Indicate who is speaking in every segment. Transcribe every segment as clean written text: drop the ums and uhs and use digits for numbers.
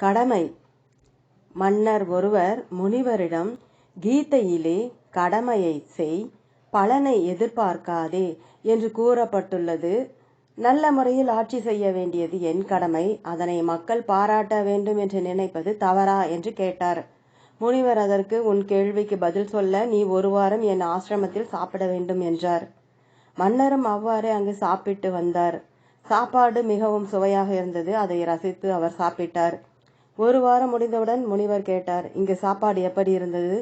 Speaker 1: கடமை. மன்னர் ஒருவர் முனிவரிடம், கீதையிலே கடமையை செய், பலனை எதிர்பார்க்காதே என்று கூறப்பட்டுள்ளது. நல்ல முறையில் ஆட்சி செய்ய வேண்டியது என் கடமை, அதனை மக்கள் பாராட்ட வேண்டும் என்று நினைப்பது தவறா என்று கேட்டார். முனிவர் அதற்கு, உன் கேள்விக்கு பதில் சொல்ல நீ ஒரு வாரம் என் ஆசிரமத்தில் சாப்பிட வேண்டும் என்றார். மன்னரும் அவ்வாறே அங்கு சாப்பிட்டு வந்தார். சாப்பாடு மிகவும் சுவையாக இருந்தது. அதை ரசித்து அவர் சாப்பிட்டார். ஒரு வாரம் முடிந்தவுடன் முனிவர் கேட்டார், இங்கு சாப்பாடு எப்படி இருந்தது?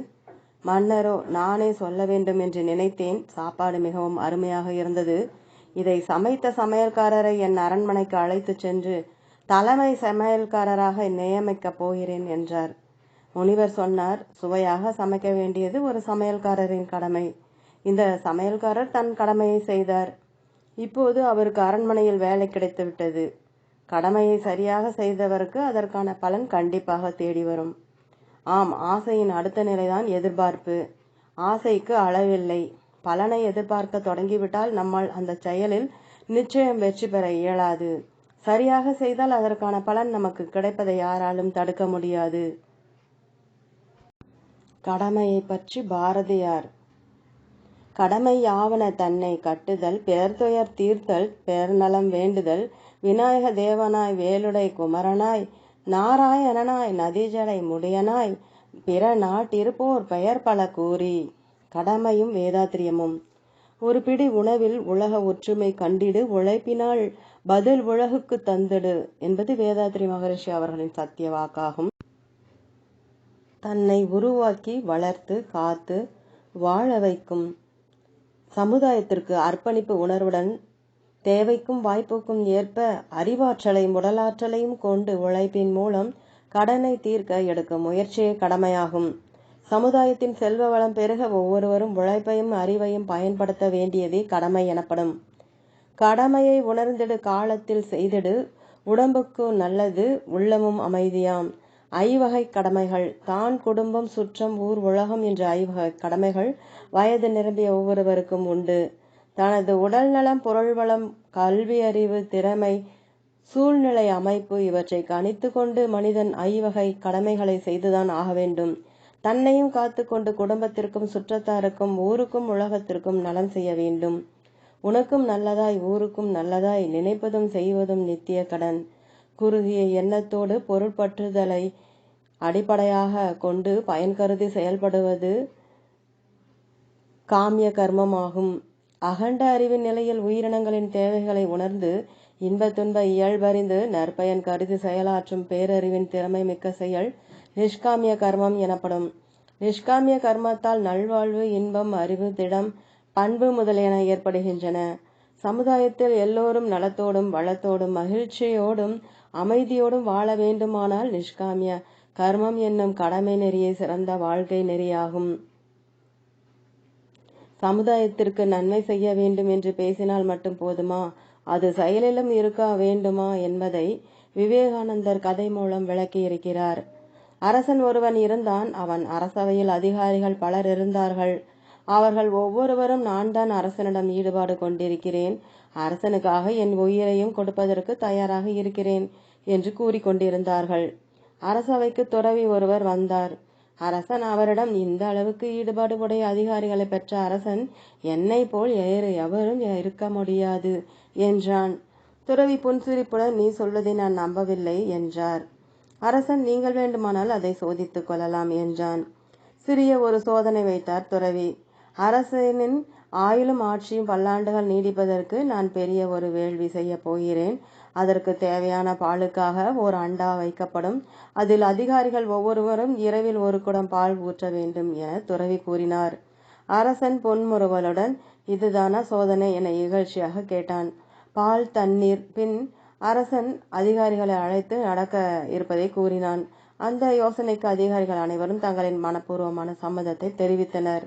Speaker 1: மன்னரோ, நானே சொல்ல வேண்டும் என்று நினைத்தேன், சாப்பாடு மிகவும் அருமையாக இருந்தது. இதை சமைத்த சமையல்காரரை என் அரண்மனைக்கு அழைத்து சென்று தலைமை சமையல்காரராக நியமிக்கப் போகிறேன் என்றார். முனிவர் சொன்னார், சுவையாக சமைக்க வேண்டியது ஒரு சமையல்காரரின் கடமை. இந்த சமையல்காரர் தன் கடமையை செய்தார். இப்போது அவருக்கு அரண்மனையில் வேலை கிடைத்துவிட்டது. கடமையை சரியாக செய்தவருக்கு அதற்கான பலன் கண்டிப்பாக தேடி வரும். ஆம், ஆசையின் அடுத்த நிலைதான் எதிர்பார்ப்பு. ஆசைக்கு அளவில்லை. பலனை எதிர்பார்க்க தொடங்கிவிட்டால் நம்மால் அந்த செயலில் நிச்சயம் வெற்றி பெற இயலாது. சரியாக செய்தால் அதற்கான பலன் நமக்கு கிடைப்பதை யாராலும் தடுக்க முடியாது. கடமையை பற்றி பாரதியார்: கடமை யாவன தன்னை கட்டுதல், பிறர் துயர் தீர்த்தல், பிறர் நலம் வேண்டுதல், விநாயக தேவனாய் வேலுடை குமரனாய் நாராயணனாய் நதிஜடை முடியனாய் பிற நாட்டிருப்போர் பெயர் பல கூறி. கடமையும் வேதாத்திரியமும். ஒரு பிடி உணவில் உலக ஒற்றுமை கண்டிடு, உழைப்பினால் பதில் உலகுக்கு தந்திடு என்பது வேதாத்திரி மகரிஷி அவர்களின் சத்திய வாக்காகும். தன்னை உருவாக்கி வளர்த்து காத்து வாழ வைக்கும் சமுதாயத்திற்கு அர்ப்பணிப்பு உணர்வுடன் தேவைக்கும் வாய்ப்புக்கும் ஏற்ப அறிவாற்றலையும் உடலாற்றலையும் கொண்டு உழைப்பின் மூலம் கடனை தீர்க்க எடுக்கும் முயற்சியே கடமையாகும். சமுதாயத்தின் செல்வ வளம் பெருக ஒவ்வொருவரும் உழைப்பையும் அறிவையும் பயன்படுத்த வேண்டியதே கடமை எனப்படும். கடமையை உணர்ந்திடு, காலத்தில் செய்திடு, உடம்புக்கு நல்லது, உள்ளமும் அமைதியாம். ஐவகை கடமைகள். தான், குடும்பம், சுற்றம், ஊர், உலகம் என்ற ஐவகை கடமைகள் வயது நிரம்பிய ஒவ்வொருவருக்கும் உண்டு. தனது உடல் நலம், பொருள் வளம், கல்வி அறிவு, திறமை, சூழ்நிலை அமைப்பு இவற்றை கணித்து கொண்டு மனிதன் ஐவகை கடமைகளை செய்துதான் ஆக வேண்டும். தன்னையும் காத்து கொண்டு குடும்பத்திற்கும் சுற்றத்தாருக்கும் ஊருக்கும் உலகத்திற்கும் நலம் செய்ய வேண்டும். உனக்கும் நல்லதாய் ஊருக்கும் நல்லதாய் நினைப்பதும் செய்வதும் நித்திய கடன். குறுகிய எண்ணத்தோடு பொருட்பற்றுதலை அடிப்படையாக கொண்டு பயன் கருதி செயல்படுவது காமிய கர்மமாகும். அகண்ட அறிவின் நிலையில் உயிரினங்களின் தேவைகளை உணர்ந்து இன்ப துன்ப இயல்பறிந்து நற்பயன் கருதி செயலாற்றும் பேரறிவின் திறமை மிக்க செயல் நிஷ்காமிய கர்மம் எனப்படும். நிஷ்காமிய கர்மத்தால் நல்வாழ்வு, இன்பம், அறிவு, திடம், பண்பு முதலியன ஏற்படுகின்றன. சமுதாயத்தில் எல்லோரும் நலத்தோடும் வளத்தோடும் மகிழ்ச்சியோடும் அமைதியோடும் வாழ வேண்டுமானால் நிஷ்காமிய கர்மம் என்னும் கடமை நெறியை சிறந்த வாழ்க்கை நெறியாகும். சமுதாயத்திற்கு நன்மை செய்ய வேண்டும் என்று பேசினால் மட்டும் போதுமா, அது செயலிலும் இருக்க வேண்டுமா என்பதை விவேகானந்தர் கதை மூலம் விளக்கியிருக்கிறார். அரசன் ஒருவன் இருந்தான். அவன் அரசவையில் அதிகாரிகள் பலர் இருந்தார்கள். அவர்கள் ஒவ்வொருவரும், நான் தான் அரசனிடம் ஈடுபாடு கொண்டிருக்கிறேன், அரசனுக்காக என் உயிரையும் கொடுப்பதற்கு தயாராக இருக்கிறேன் என்று கூறிக்கொண்டிருந்தார்கள். அரசவைக்கு துறவி ஒருவர் வந்தார். அரசன் அவரிடம், இந்த அளவுக்கு ஈடுபாடு உடைய அதிகாரிகளை பெற்ற அரசன் என்னை போல் வேறு எவரும் இருக்க முடியாது என்றான். துறவி புன்சிரிப்புடன், நீ சொல்வதை நான் நம்பவில்லை என்றார். அரசன், நீங்கள் வேண்டுமானால் அதை சோதித்துக் கொள்ளலாம் என்றான். சிறிய ஒரு சோதனை வைத்தார் துறவி. அரசனின் ஆயுளும் ஆட்சியும் பல்லாண்டுகள் நீடிப்பதற்கு நான் பெரிய ஒரு வேள்வி செய்ய போகிறேன். அதற்கு தேவையான பாலுக்காக ஓர் அண்டா வைக்கப்படும். அதில் அதிகாரிகள் ஒவ்வொருவரும் இரவில் ஒரு குடம் பால் ஊற்ற வேண்டும் என துறவி கூறினார். அரசன் பொன்முறுவலுடன், இதுதானா சோதனை என இகழ்ச்சியாக கேட்டான். பால், தண்ணீர். பின் அரசன் அதிகாரிகளை அழைத்து நடக்க இருப்பதை கூறினான். அந்த யோசனைக்கு அதிகாரிகள் அனைவரும் தங்களின் மனப்பூர்வமான சம்மதத்தை தெரிவித்தனர்.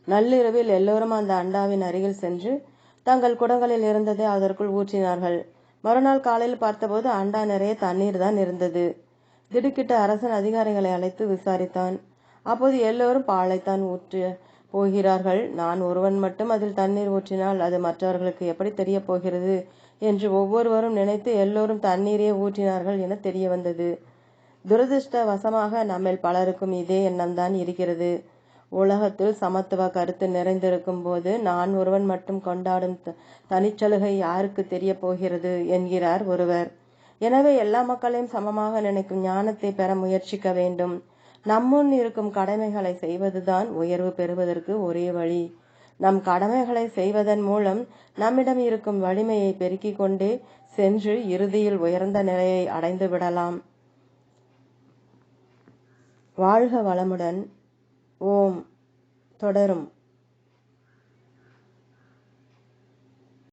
Speaker 1: நள்ளிரவில் எல்லோரும் அந்த அண்டாவின் அருகில் சென்று தங்கள் குடங்களில் இருந்ததை அதற்குள் ஊற்றினார்கள். மறுநாள் காலையில் பார்த்தபோது அண்டா நிறைய தண்ணீர் தான் இருந்தது. திடுக்கிட்ட அரசன் அதிகாரிகளை அழைத்து விசாரித்தான். அப்போது எல்லோரும் பாலைத்தான் ஊற்ற போகிறார்கள். நான் ஒருவன் மட்டும் அதில் தண்ணீர் ஊற்றினால் அது மற்றவர்களுக்கு எப்படி தெரிய போகிறது என்று ஒவ்வொருவரும் நினைத்து எல்லோரும் தண்ணீரே ஊற்றினார்கள் என தெரிய வந்தது. துரதிருஷ்டவசமாக நம்மில் பலருக்கும் இதே எண்ணம்தான் இருக்கிறது. உலகத்தில் சமத்துவ கருத்து நிறைந்திருக்கும் போது நான் ஒருவன் மட்டும் கொண்டாடும் தனிச்சலுகை யாருக்கு தெரிய போகிறது என்கிறார் ஒருவர். எனவே எல்லா மக்களையும் சமமாக நினைக்கும் ஞானத்தை பெற முயற்சிக்க வேண்டும். நம்முன் இருக்கும் கடமைகளை செய்வதுதான் உயர்வு பெறுவதற்கு ஒரே வழி. நம் கடமைகளை செய்வதன் மூலம் நம்மிடம் இருக்கும் வலிமையை பெருக்கிக் கொண்டே சென்று இறுதியில் உயர்ந்த நிலையை அடைந்து விடலாம். வாழ்க வளமுடன். ஓம். தொடரும்.